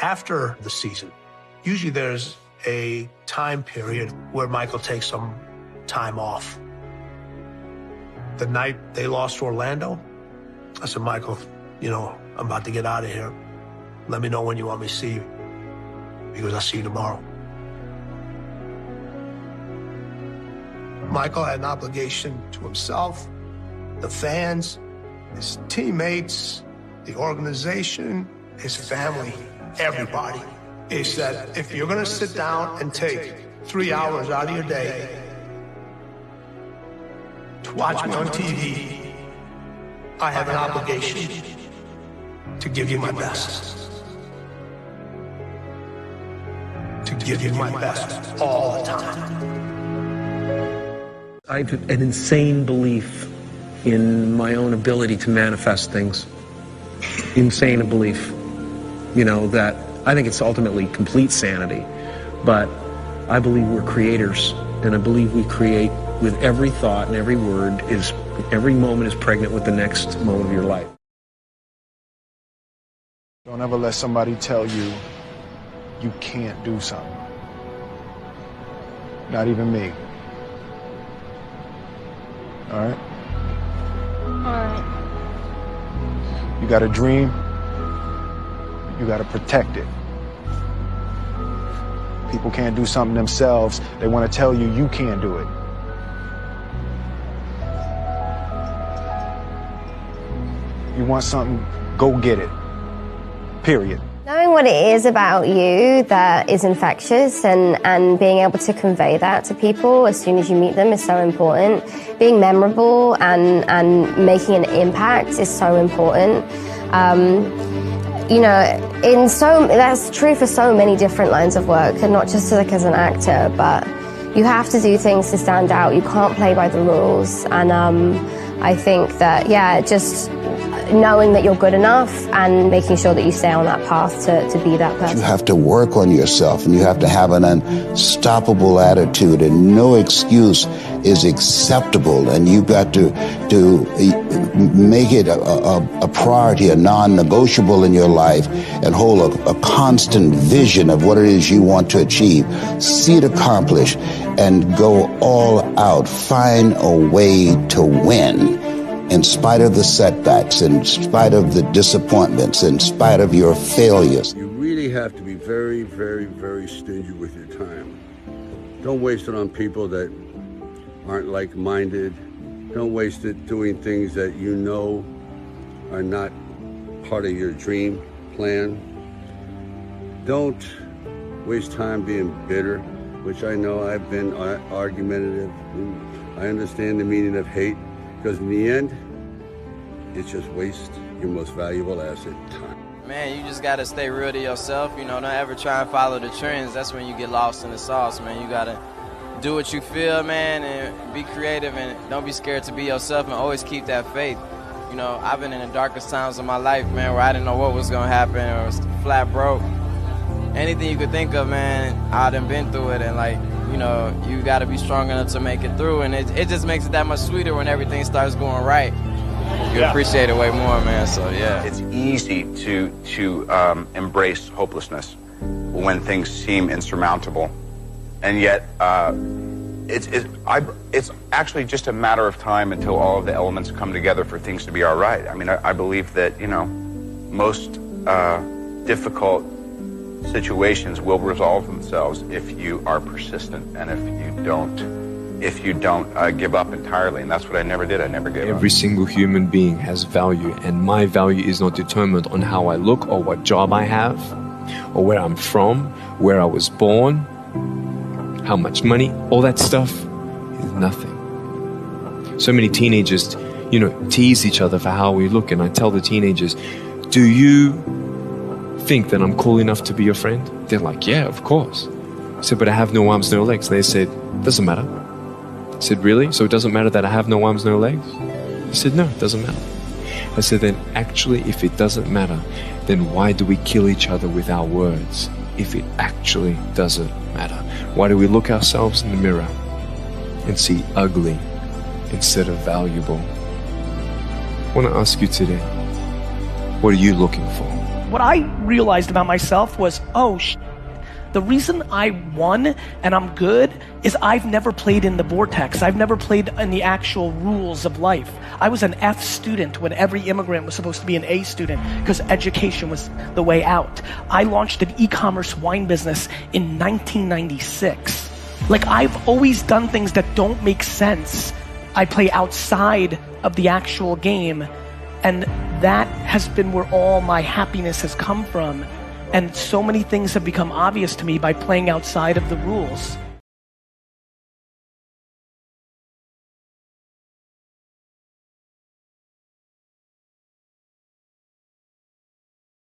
after the season, usually there's a time period where Michael takes some time off. The night they lost to Orlando, I said, Michael, you know, I'm about to get out of here. Let me know when you want me to see you. He goes, I'll see you tomorrow. Michael had an obligation to himself, the fans, his teammates, the organization, his family, everybody. Is that if you're gonna sit down and take 3 hours out of your day to watch me on TV, I have an obligation to give you my best. To give you my best all the time. I have an insane belief in my own ability to manifest things. Insane belief, you know, that I think it's ultimately complete sanity, but I believe we're creators, and I believe we create with every thought and every word. Every moment is pregnant with the next moment of your life. Don't ever let somebody tell you you can't do something. Not even me. All right? All right. You got a dream, you got to protect it. People can't do something themselves. They want to tell you you can't do it. You want something, go get it. Period. Knowing what it is about you that is infectious and being able to convey that to people as soon as you meet them is so important. Being memorable and making an impact is so important. You know, that's true for so many different lines of work, and not just like as an actor, but you have to do things to stand out. You can't play by the rules. And I think that, yeah, just knowing that you're good enough and making sure that you stay on that path to be that person. You have to work on yourself, and you have to have an unstoppable attitude, and no excuse is acceptable, and you've got to make it a priority, a non-negotiable in your life, and hold a constant vision of what it is you want to achieve. See it accomplished and go all out. Find a way to win. In spite of the setbacks, in spite of the disappointments, in spite of your failures. You really have to be very, very, very stingy with your time. Don't waste it on people that aren't like-minded. Don't waste it doing things that you know are not part of your dream plan. Don't waste time being bitter, which I know I've been argumentative. I understand the meaning of hate. Because in the end, it's just waste your most valuable asset, time. Man, you just got to stay real to yourself. You know, don't ever try and follow the trends. That's when you get lost in the sauce, man. You got to do what you feel, man, and be creative, and don't be scared to be yourself, and always keep that faith. You know, I've been in the darkest times of my life, man, where I didn't know what was going to happen, or was flat broke. Anything you could think of, man, I done been through it, and like, you know, you got to be strong enough to make it through, and it just makes it that much sweeter when everything starts going right. You appreciate it way more, man, so yeah. It's easy to embrace hopelessness when things seem insurmountable, and yet it's actually just a matter of time until all of the elements come together for things to be all right. I mean, I believe that, you know, most difficult situations will resolve themselves if you are persistent, and if you don't give up entirely. And that's what I never did. I never gave up. Every single human being has value, and my value is not determined on how I look, or what job I have, or where I'm from, where I was born, how much money. All that stuff is nothing. So many teenagers, you know, tease each other for how we look, and I tell the teenagers, do you think that I'm cool enough to be your friend? They're like, yeah, of course. I said, but I have no arms, no legs. They said, doesn't matter. I said, really? So it doesn't matter that I have no arms, no legs? He said, no, it doesn't matter. I said, then actually, if it doesn't matter, then why do we kill each other with our words if it actually doesn't matter? Why do we look ourselves in the mirror and see ugly instead of valuable? I want to ask you today, what are you looking for? what I realized about myself was, the reason I won and I'm good is I've never played in the vortex. I've never played in the actual rules of life. I was an F student when every immigrant was supposed to be an A student because education was the way out. I launched an e-commerce wine business in 1996. Like, I've always done things that don't make sense. I play outside of the actual game, and that has been where all my happiness has come from. And so many things have become obvious to me by playing outside of the rules.